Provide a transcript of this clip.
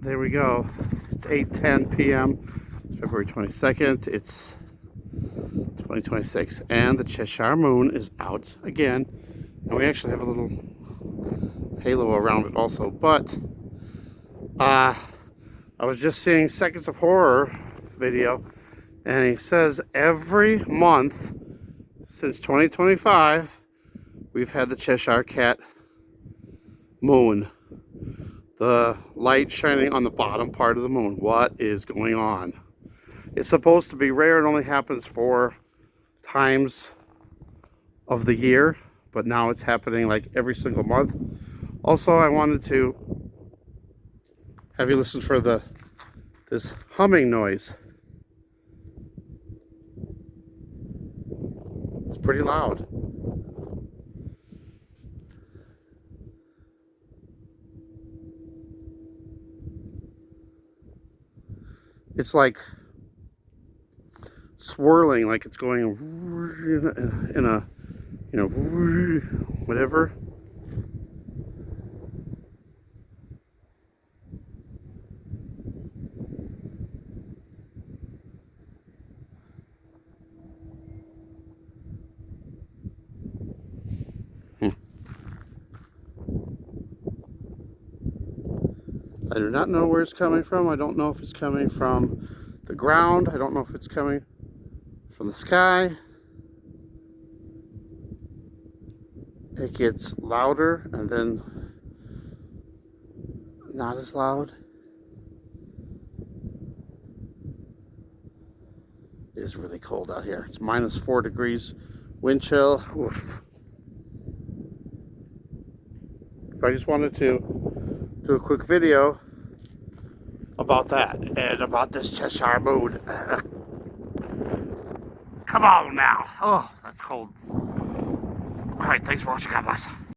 there we go. It's 8:10 p.m. It's February 22nd. It's 2026, and the Cheshire Moon is out again. And we actually have a little halo around it also. But I was just seeing Seconds of Horror video, and he says every month since 2025 we've had the Cheshire Cat moon. The light shining on the bottom part of the moon. What is going on? It's supposed to be rare. It only happens 4 times of the year, but now it's happening like every single month. Also, I wanted to have you listen for this humming noise. It's pretty loud. It's like swirling, like it's going in a, you know, whatever. I do not know where it's coming from. I don't know if it's coming from the ground. I don't know if it's coming from the sky. It gets louder and then not as loud. It is really cold out here. It's -4 degrees, wind chill. Oof. I just wanted to do a quick video about that and about this Cheshire moon. Come on now. Oh, that's cold. All right, thanks for watching. God bless.